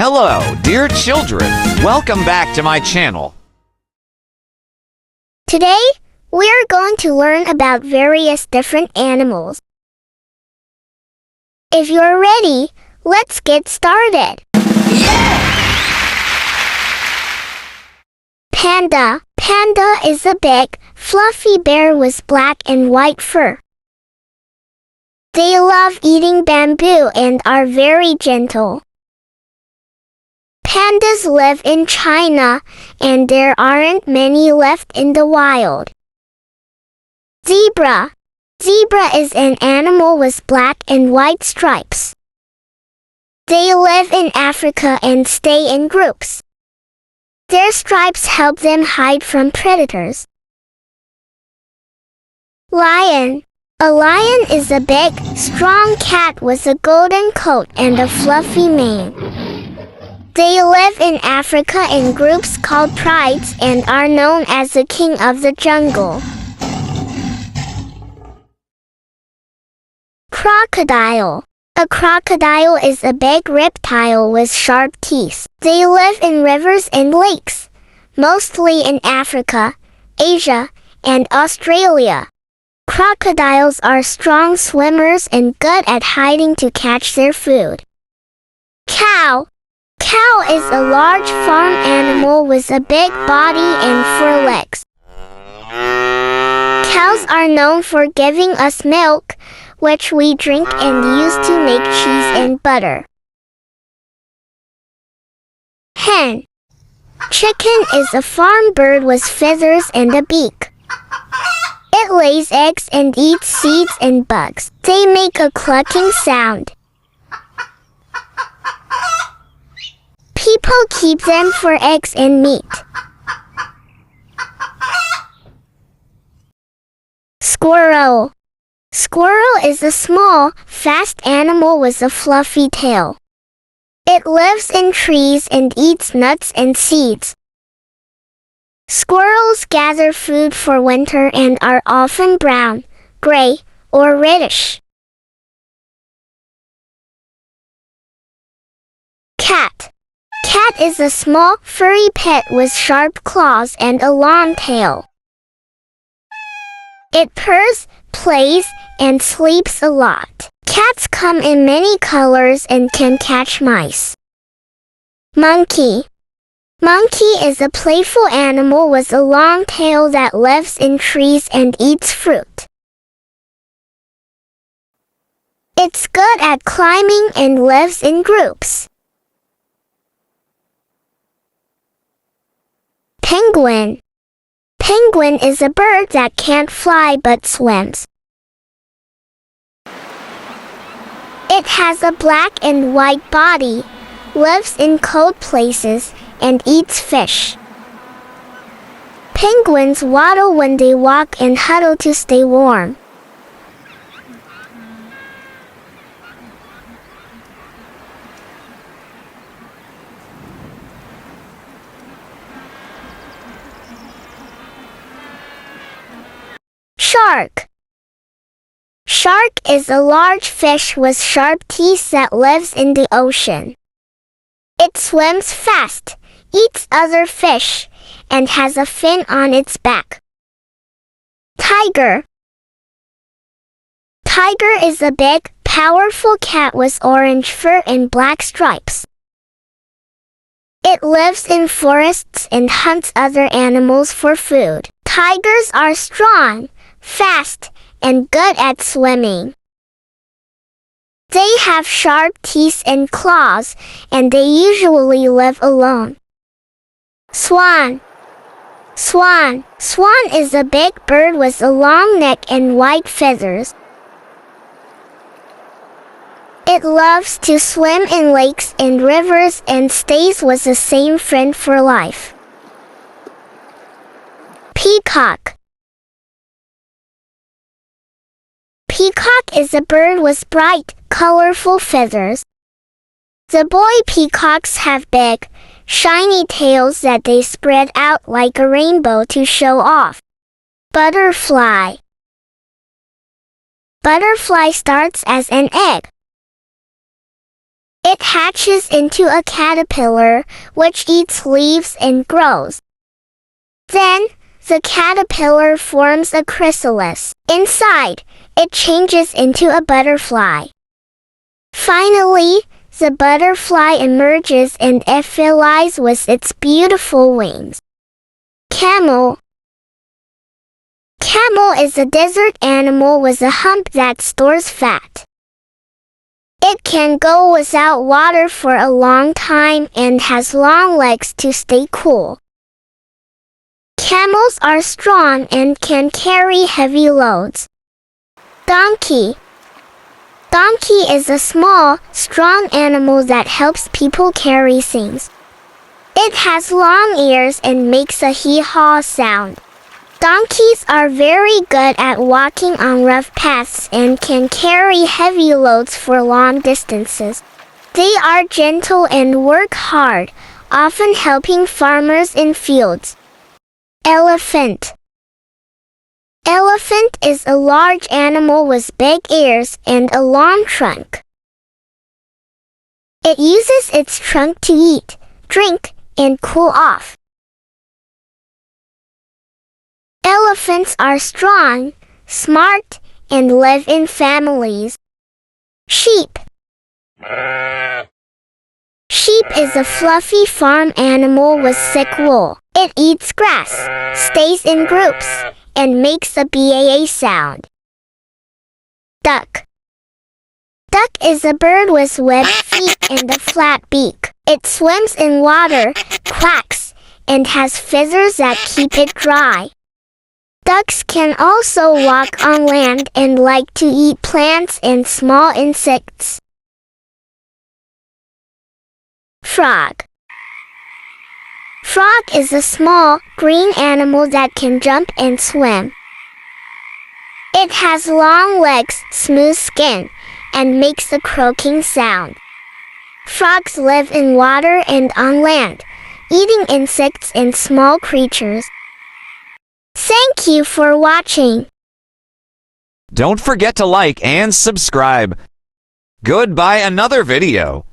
Hello, dear children. Welcome back to my channel. Today, we're going to learn about various different animals. If you're ready, let's get started. Panda. Panda is a big, fluffy bear with black and white fur. They love eating bamboo and are very gentle. Pandas live in China, and there aren't many left in the wild. Zebra. Zebra is an animal with black and white stripes. They live in Africa and stay in groups. Their stripes help them hide from predators. Lion. A lion is a big, strong cat with a golden coat and a fluffy mane. They live in Africa in groups called prides and are known as the king of the jungle. Crocodile. A crocodile is a big reptile with sharp teeth. They live in rivers and lakes, mostly in Africa, Asia, and Australia. Crocodiles are strong swimmers and good at hiding to catch their food. Cow. Cow is a large farm animal with a big body and 4 legs. Cows are known for giving us milk, which we drink and use to make cheese and butter. Hen. Chicken is a farm bird with feathers and a beak. It lays eggs and eats seeds and bugs. They make a clucking sound. People keep them for eggs and meat. Squirrel. Squirrel is a small, fast animal with a fluffy tail. It lives in trees and eats nuts and seeds. Squirrels gather food for winter and are often brown, gray, or reddish. Cat. Cat is a small, furry pet with sharp claws and a long tail. It purrs, plays, and sleeps a lot. Cats come in many colors and can catch mice. Monkey. Monkey is a playful animal with a long tail that lives in trees and eats fruit. It's good at climbing and lives in groups. Penguin. Penguin is a bird that can't fly but swims. It has a black and white body, lives in cold places, and eats fish. Penguins waddle when they walk and huddle to stay warm. Shark. Shark is a large fish with sharp teeth that lives in the ocean. It swims fast, eats other fish, and has a fin on its back. Tiger. Tiger is a big, powerful cat with orange fur and black stripes. It lives in forests and hunts other animals for food. Tigers are strong, fast, and good at swimming. They have sharp teeth and claws, and they usually live alone. Swan. Swan is a big bird with a long neck and white feathers. It loves to swim in lakes and rivers and stays with the same friend for life. Peacock. Peacock is a bird with bright, colorful feathers. The boy peacocks have big, shiny tails that they spread out like a rainbow to show off. Butterfly. Butterfly starts as an egg. It hatches into a caterpillar, which eats leaves and grows. Then, the caterpillar forms a chrysalis. Inside, it changes into a butterfly. Finally, the butterfly emerges and flies with its beautiful wings. Camel. Camel is a desert animal with a hump that stores fat. It can go without water for a long time and has long legs to stay cool. Camels are strong and can carry heavy loads. Donkey. Donkey is a small, strong animal that helps people carry things. It has long ears and makes a hee-haw sound. Donkeys are very good at walking on rough paths and can carry heavy loads for long distances. They are gentle and work hard, often helping farmers in fields. Elephant. Elephant is a large animal with big ears and a long trunk. It uses its trunk to eat, drink, and cool off. Elephants are strong, smart, and live in families. Sheep. Sheep is a fluffy farm animal with thick wool. It eats grass, stays in groups, and makes a baa sound. Duck. Duck is a bird with webbed feet and a flat beak. It swims in water, quacks, and has feathers that keep it dry. Ducks can also walk on land and like to eat plants and small insects. Frog. Frog is a small, green animal that can jump and swim. It has long legs, smooth skin, and makes a croaking sound. Frogs live in water and on land, eating insects and small creatures. Thank you for watching. Don't forget to like and subscribe. Goodbye another video.